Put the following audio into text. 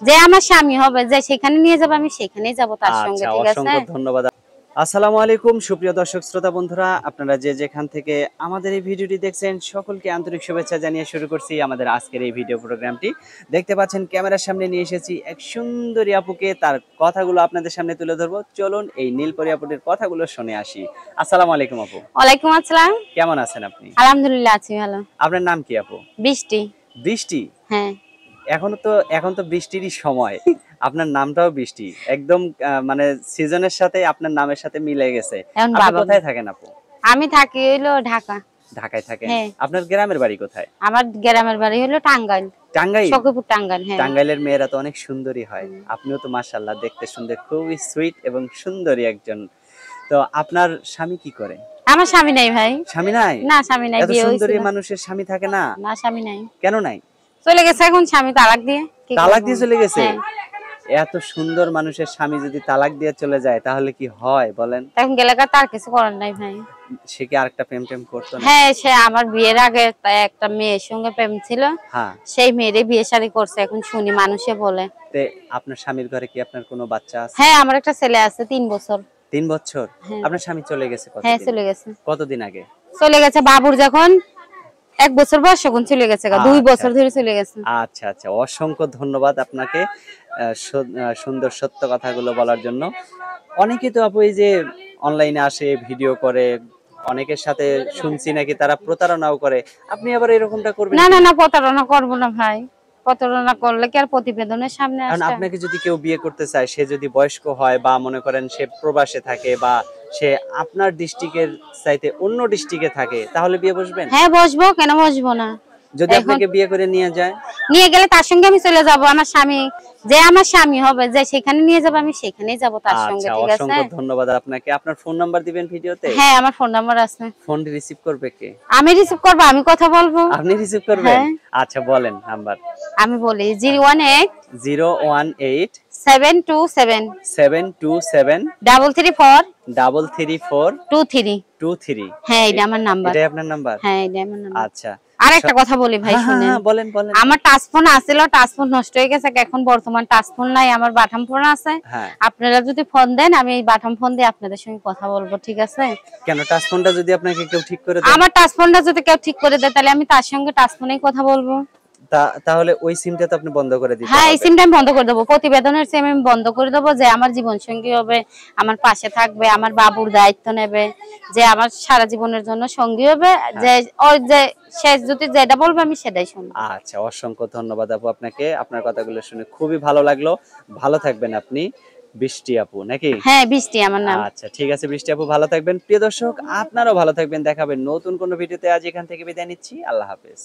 যে আমার স্বামী হবে, যে সেখানে নিয়ে যাব আমি সেখানেই যাব তার সঙ্গে, আচ্ছা, ঠিক আছে? অসংখ্য ধন্যবাদ। আসসালামু আলাইকুম সুপ্রিয় দর্শক শ্রোতা বন্ধুরা, আপনারা যে যেখান থেকে আমাদের এই ভিডিওটি দেখছেন সকলকে আন্তরিক শুভেচ্ছা জানিয়ে শুরু করছি আমাদের আজকের এই ভিডিও প্রোগ্রামটি। দেখতে পাচ্ছেন ক্যামেরার সামনে নিয়ে এসেছি এক সুন্দরী আপুকে, তার কথাগুলো আপনাদের সামনে তুলে ধরবো। চলুন এই নীলপরি আপুটির কথাগুলো শুনে আসি। আসসালামু আলাইকুম আপু। ওয়ালাইকুম আসসালাম। কেমন আছেন আপনি? আলহামদুলিল্লাহ আছি ভালো। আপনার নাম কি আপু? বৃষ্টি। বৃষ্টি? হ্যাঁ। এখন তো বৃষ্টিরই সময়। আপনার নামটাও বৃষ্টি। একদম মানে সিজনের সাথে আপনার নামের সাথে মিলে গেছে। আপনি কোথায় থাকেন আপু? আমি থাকি হলো ঢাকা। ঢাকায় থাকেন? হ্যাঁ। আপনার গ্রামের বাড়ি কোথায়? আমার গ্রামের বাড়ি হলো টাঙ্গাইল। টাঙ্গাইল? সখীপুর টাঙ্গাইল। হ্যাঁ। টাঙ্গাইলের মেয়েরা তো অনেক সুন্দরী হয়। আপনিও তো মাশাআল্লাহ দেখতে সুন্দর, খুবই সুইট এবং সুন্দরী একজন। তো আপনার স্বামী কি করে? আমার স্বামী নাই ভাই। স্বামী নাই? না, স্বামী নাই, এত বিয়ে হইছে সুন্দরী না। মানুষের স্বামী থাকে না? না, স্বামী নাই। কেন নাই? চলে গেছে এখন স্বামী তালাক দিয়ে। তালাক দিয়ে চলে গেছে? হ্যাঁ। এত সুন্দর মানুষের স্বামী যদি তালাক দিয়ে চলে যায় তাহলে কি হয় বলেন? এখন গেলে তার কিছু করার নাই ভাই। সে কি আরেকটা প্রেম করতো না? হ্যাঁ, সে আমার বিয়ের আগে একটা মেয়ের সঙ্গে প্রেম ছিল। হ্যাঁ। সেই মেয়েরে বিয়ে শাদী করছে, এখন শুনি মানুষে বলে। তে আপনার স্বামীর ঘরে কি আপনার কোনো বাচ্চা আছে? হ্যাঁ, আমার একটা ছেলে আছে 3 বছর। 3 বছর? হ্যাঁ। আপনার স্বামী চলে গেছে কতদিন? হ্যাঁ, চলে গেছে। কতদিন আগে? চলে গেছে বাবুর যখন 1 বছর বয়স তখন চলে গেছে, 2 বছর ধরে চলে গেছে। আচ্ছা আচ্ছা, অসংখ্য ধন্যবাদ আপনাকে সুন্দর সত্য কথাগুলো বলার জন্য। অনেকে তো আপু এই যে অনলাইনে আসে, ভিডিও করে, অনেকের সাথে শুনছি নাকি তারা প্রতারণাও করে। আপনি আবার এরকমটা করবেন? না না না, প্রতারণা করব না ভাই। প্রতারণা করলে কি আর প্রতিবেদনের সামনে কারণ আসে? আপনাকে যদি কেউ বিয়ে করতে চায়, সে যদি বয়স্ক হয় বা মনে করেন সে প্রবাসে থাকে বা সে আপনার ডিস্ট্রিক্টের চাইতে অন্য ডিস্ট্রিক্টে থাকে, তাহলে বিয়ে বসবেন? হ্যাঁ, বসবো, কেন বসবো না? যদি আপনাকে বিয়ে করে নিয়ে যায়? নিয়ে গেলে তার সঙ্গে আমি চলে যাব। আমার স্বামী, যে আমার স্বামী হবে, যে সেখানে নিয়ে যাব আমি সেখানেই যাব তার সঙ্গে, আচ্ছা, ঠিক আছে? অসংখ্য ধন্যবাদ আপনাকে। আপনার ফোন নাম্বার দিবেন ভিডিওতে? হ্যাঁ, আমার ফোন নাম্বার আছে। ফোন রিসিভ করবে কে? আমি রিসিভ করব, আমি কথা বলবো। আপনি রিসিভ করবেন? হ্যাঁ। আচ্ছা, বলেন নাম্বার। আমি বলি 018 018 727 727 334 334 23। 23। হ্যাঁ, এটা আমার নাম্বার। এটাই আপনার নাম্বার? হ্যাঁ, এটা আমার নাম্বার। আচ্ছা। আর একটা কথা বলি ভাই, শুনেন। হ্যাঁ, বলেন বলেন। আমার টাচ ফোন আছিল, টাচ ফোন নষ্ট হয়ে গেছে, এখন বর্তমান টাচ ফোন নাই, আমার বাটন ফোন আছে। হ্যাঁ। আপনারা যদি ফোন দেন আমি এই বাটন ফোন দিয়ে আপনাদের সঙ্গে কথা বলবো, ঠিক আছে? কেন, টাচ ফোনটা যদি আপনাকে কেউ ঠিক করে দেয়? আমার টাচ ফোনটা যদি কেউ ঠিক করে দেয় তাহলে আমি তার সঙ্গে টাচ ফোনেই কথা বলবো। তাহলে ওই সিমটা তো আপনি বন্ধ করে দিতে হ্যাঁ, এই হবে। সিমটা আমি বন্ধ করে দেবো। প্রতিবেদনের সিম আমি বন্ধ করে দেবো, যে আমার জীবন সঙ্গী হবে, আমার পাশে থাকবে, আমার বাবুর দায়িত্ব নেবে, যে আমার সারা জীবনের জন্য সঙ্গী হবে, যে ওই যে সে যদি যেটা বলবে আমি সেটাই শুনবো। আচ্ছা, অসংখ্য ধন্যবাদ আপু আপনাকে। আপনার কথাগুলো শুনে খুবই ভালো লাগলো। ভালো থাকবেন আপনি। বৃষ্টি আপু নাকি? হ্যাঁ, বৃষ্টি আমার নাম। আচ্ছা, ঠিক আছে বৃষ্টি আপু, ভালো থাকবেন। প্রিয় দর্শক, আপনারাও ভালো থাকবেন। দেখাবেন নতুন কোনো ভিডিওতে। আজ এখান থেকে বিদায় নিচ্ছি। আল্লাহ হাফেজ।